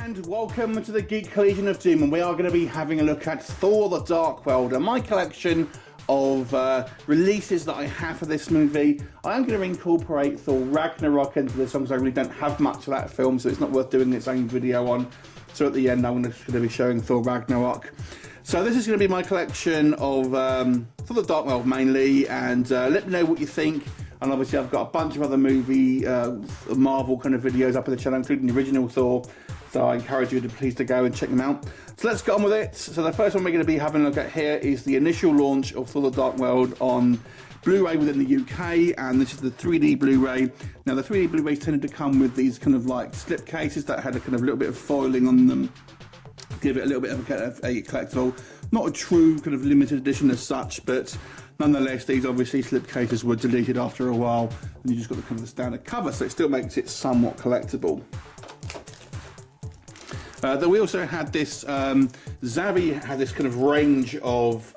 And welcome to the Geek Legion of Doom, and we are going to be having a look at Thor the Dark World, and my collection of releases that I have for this movie. I am going to incorporate Thor Ragnarok into this one because I really don't have much of that film, so it's not worth doing its own video on. So at the end I'm just going to be showing Thor Ragnarok. So this is going to be my collection of Thor the Dark World mainly, and let me know what you think. And obviously I've got a bunch of other movie, Marvel kind of videos up on the channel, including the original Thor. So I encourage you to please go and check them out. So let's get on with it. So the first one we're going to be having a look at here is the initial launch of Thor the Dark World on Blu-Ray within the UK, and this is the 3D Blu-ray. Now the 3D Blu-rays tended to come with these kind of like slip cases that had a kind of little bit of foiling on them, give it a little bit of a collectible. Not a true kind of limited edition as such, but nonetheless, these obviously slip cases were deleted after a while, and you just got the kind of the standard cover, so it still makes it somewhat collectible. Then we also had this, Zavvi had this kind of range of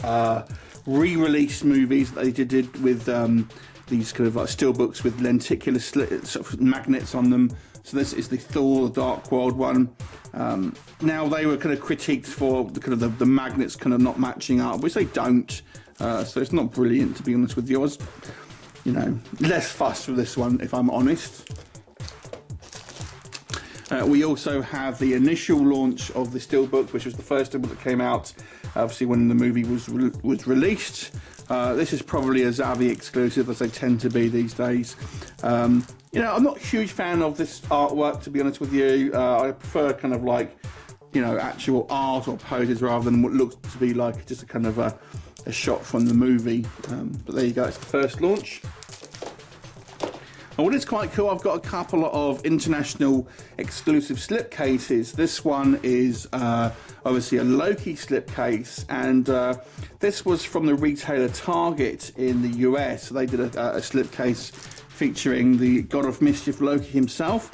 re-release movies that they did with these kind of like steelbooks with lenticular sort of magnets on them. So this is the Thor the Dark World one. Now they were kind of critiqued for the kind of the magnets kind of not matching up, which they don't. So it's not brilliant, to be honest with yours. You know, less fuss with this one, if I'm honest. We also have the initial launch of the steelbook, which was the first steelbook that came out, obviously when the movie was released. This is probably a Zavvi exclusive, as they tend to be these days. You know, I'm not a huge fan of this artwork, to be honest with you. I prefer kind of like, you know, actual art or poses rather than what looks to be like just a kind of a shot from the movie. But there you go, it's the first launch. And what is quite cool, I've got a couple of international exclusive slipcases. This one is obviously a Loki slipcase, and this was from the retailer Target in the US. So they did a slipcase featuring the God of Mischief Loki himself,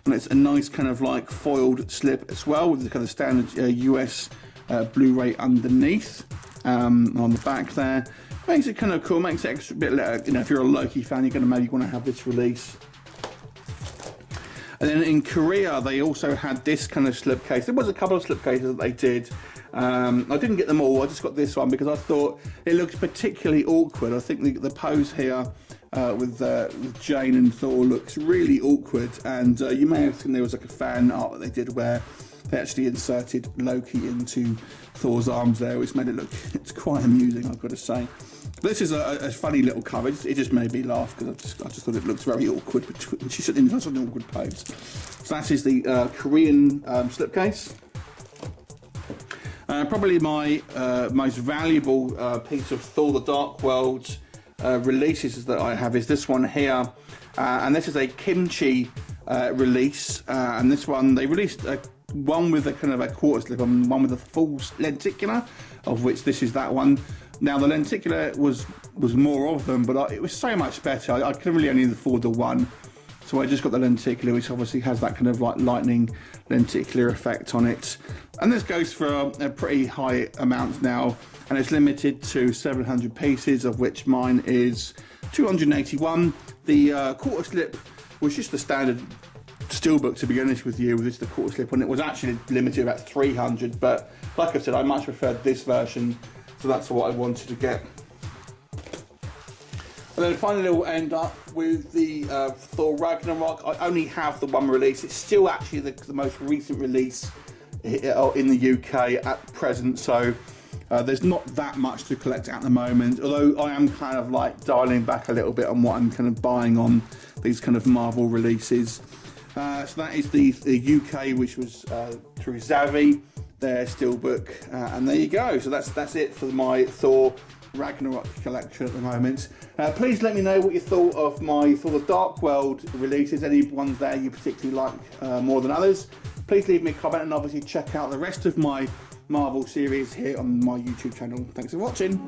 and it's a nice kind of like foiled slip as well with the kind of standard US Blu-ray underneath on the back there. Makes it kind of cool, makes it extra bit, you know, if you're a Loki fan, you're going to maybe want to have this release. And then in Korea, they also had this kind of slipcase. There was a couple of slipcases that they did. I didn't get them all, I just got this one because I thought it looked particularly awkward. I think the pose here with Jane and Thor looks really awkward, and you may have seen there was like a fan art that they did where they actually inserted Loki into Thor's arms there, which made it look, it's quite amusing, I've got to say. This is a funny little cover. It just made me laugh because I just thought it looked very awkward. She's in such an awkward pose. So that is the Korean slipcase. Probably my most valuable piece of Thor the Dark World releases that I have is this one here. And this is a kimchi release. And this one, they released one with a kind of a quarter slip and one with a full lenticular, of which this is that one. Now the lenticular was more of them, but it was so much better. I could really only afford the one, so I just got the lenticular, which obviously has that kind of like lightning lenticular effect on it. And this goes for a pretty high amount now, and it's limited to 700 pieces, of which mine is 281. The quarter slip was just the standard steelbook, to be honest with you, with just the quarter slip, and it was actually limited to about 300, but like I said, I much preferred this version, so that's what I wanted to get. And then finally we'll end up with the Thor Ragnarok. I only have the one release. It's still actually the most recent release in the UK at present, so there's not that much to collect at the moment, although I am kind of like dialing back a little bit on what I'm kind of buying on these kind of Marvel releases. So that is the UK, which was through Zavvi, their steelbook, and there you go. So that's it for my Thor Ragnarok collection at the moment. Please let me know what you thought of my Thor the Dark World releases, any ones there you particularly like more than others. Please leave me a comment, and obviously check out the rest of my Marvel series here on my YouTube channel. Thanks for watching.